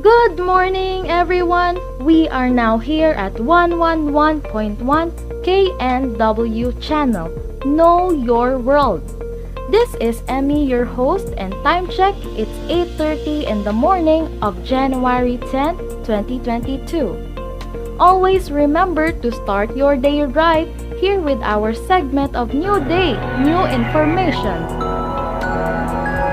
Good morning, everyone! We are now here at 111.1 KNW channel, Know Your World. This is Emmy, your host, and time check, it's 8:30 in the morning of January 10, 2022. Always remember to start your day right here with our segment of New Day, New Information.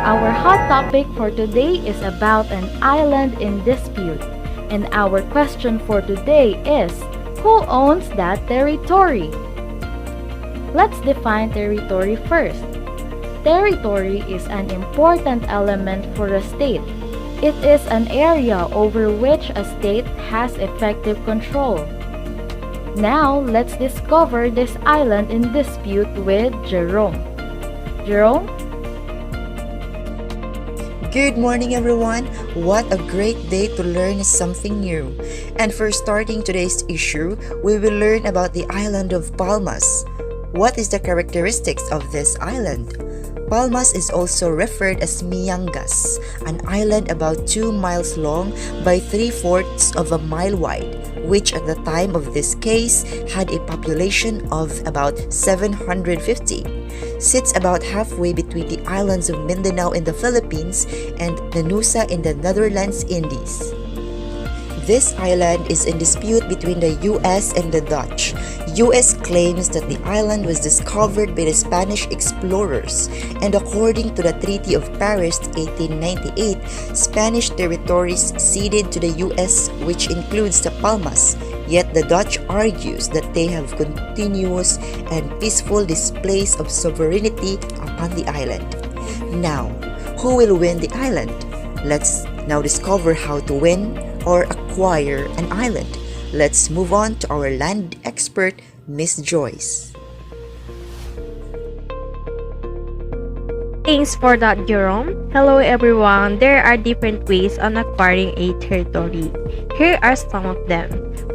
Our hot topic for today is about an island in dispute. And our question for today is, who owns that territory? Let's define territory first. Territory is an important element for a state. It is an area over which a state has effective control. Now, let's discover this island in dispute with Jerome. Jerome? Good morning, everyone. What a great day to learn something new. And for starting today's issue, we will learn about the island of Palmas. What is the characteristics of this island? Palmas is also referred as Miangas, an island about 2 miles long by 3/4 of a mile wide, which at the time of this case had a population of about 750. Sits about halfway between the islands of Mindanao in the Philippines and Nusa in the Netherlands Indies. This island is in dispute between the US and the Dutch. US claims that the island was discovered by the Spanish explorers, and according to the Treaty of Paris 1898, Spanish territories ceded to the US, which includes the Palmas. Yet the Dutch argues that they have continuous and peaceful displays of sovereignty upon the island. Now, who will win the island? Let's now discover how to win or acquire an island. Let's move on to our land expert, Miss Joyce. Thanks for that, Jerome. Hello everyone. There are different ways on acquiring a territory. Here are some of them.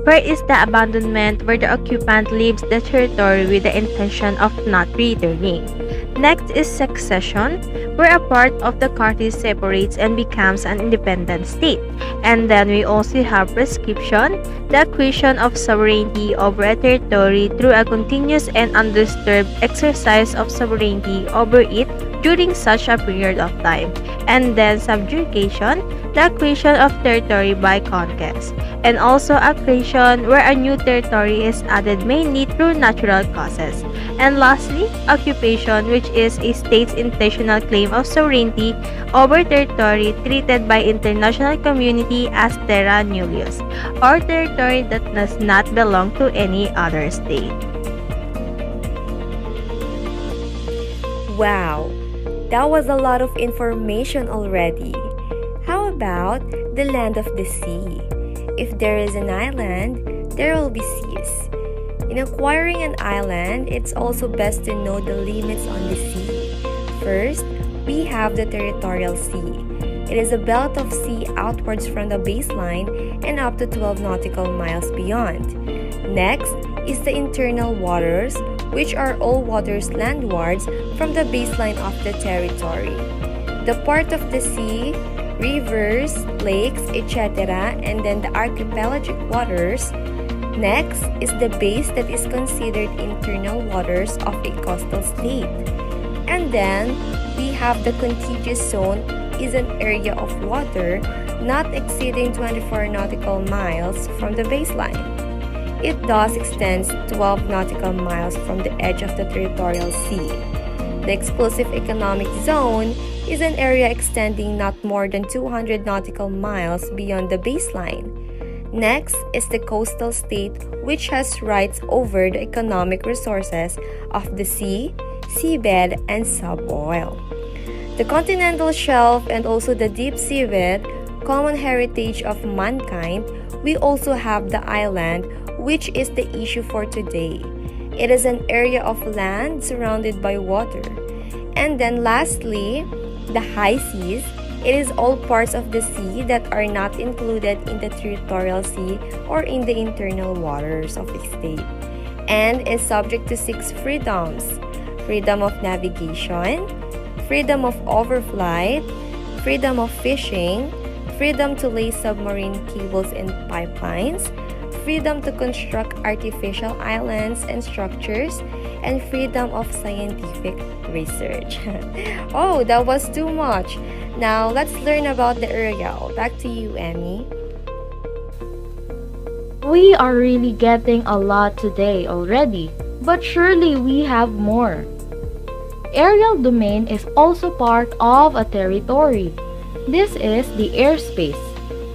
First is the abandonment, where the occupant leaves the territory with the intention of not returning. Next is succession, where a part of the country separates and becomes an independent state. And then we also have prescription, the acquisition of sovereignty over a territory through a continuous and undisturbed exercise of sovereignty over it during such a period of time. And then subjugation, the acquisition of territory by conquest. And also accretion, where a new territory is added mainly through natural causes. And lastly, occupation, which is a state's intentional claim of sovereignty over territory treated by international community as terra nullius, or territory that does not belong to any other state. Wow, that was a lot of information already. How about the land of the sea? If there is an island, there will be seas. In acquiring an island, it's also best to know the limits on the sea. First, we have the territorial sea. It is a belt of sea outwards from the baseline and up to 12 nautical miles beyond. Next is the internal waters, which are all waters landwards from the baseline of the territory. The part of the sea, rivers, lakes, etc., and then the archipelagic waters. Next is the base that is considered internal waters of a coastal state. And then we have the contiguous zone, is an area of water not exceeding 24 nautical miles from the baseline. It thus extends 12 nautical miles from the edge of the territorial sea. The exclusive economic zone is an area extending not more than 200 nautical miles beyond the baseline. Next is the coastal state, which has rights over the economic resources of the sea, seabed, and suboil. The continental shelf and also the deep seabed, common heritage of mankind, we also have the island, which is the issue for today. It is an area of land surrounded by water. And then lastly, the high seas. It is all parts of the sea that are not included in the territorial sea or in the internal waters of a state. and is subject to 6 freedoms: freedom of navigation, freedom of overflight, freedom of fishing, freedom to lay submarine cables and pipelines, freedom to construct artificial islands and structures, and freedom of scientific research. Oh, that was too much. Now, let's learn about the aerial. Back to you, Emmy. We are really getting a lot today already, but surely we have more. Aerial domain is also part of a territory. This is the airspace.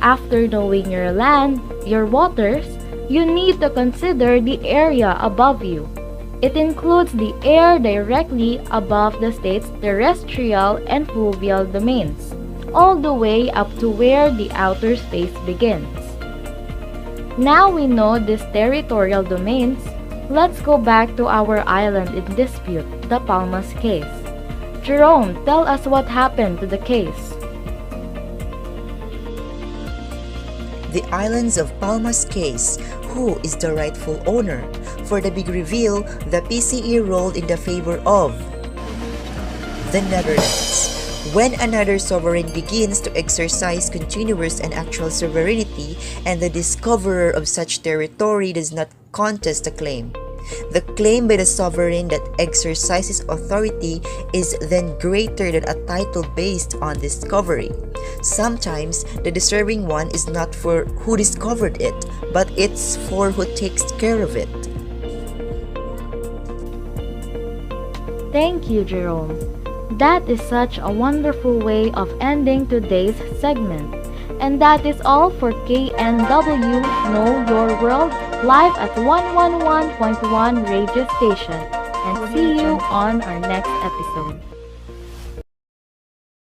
After knowing your land, your waters, you need to consider the area above you. It includes the air directly above the state's terrestrial and fluvial domains, all the way up to where the outer space begins. Now we know these territorial domains, let's go back to our island in dispute, the Palmas case. Jerome, tell us what happened to the case. The Islands of Palmas case, who is the rightful owner? For the big reveal, the PCE ruled in the favor of the Netherlands. When another sovereign begins to exercise continuous and actual sovereignty and the discoverer of such territory does not contest the claim, the claim by the sovereign that exercises authority is then greater than a title based on discovery. Sometimes, the deserving one is not for who discovered it, but it's for who takes care of it. Thank you, Jerome. That is such a wonderful way of ending today's segment. And that is all for KNW Know Your World live at 111.1 radio station. And see you on our next episode.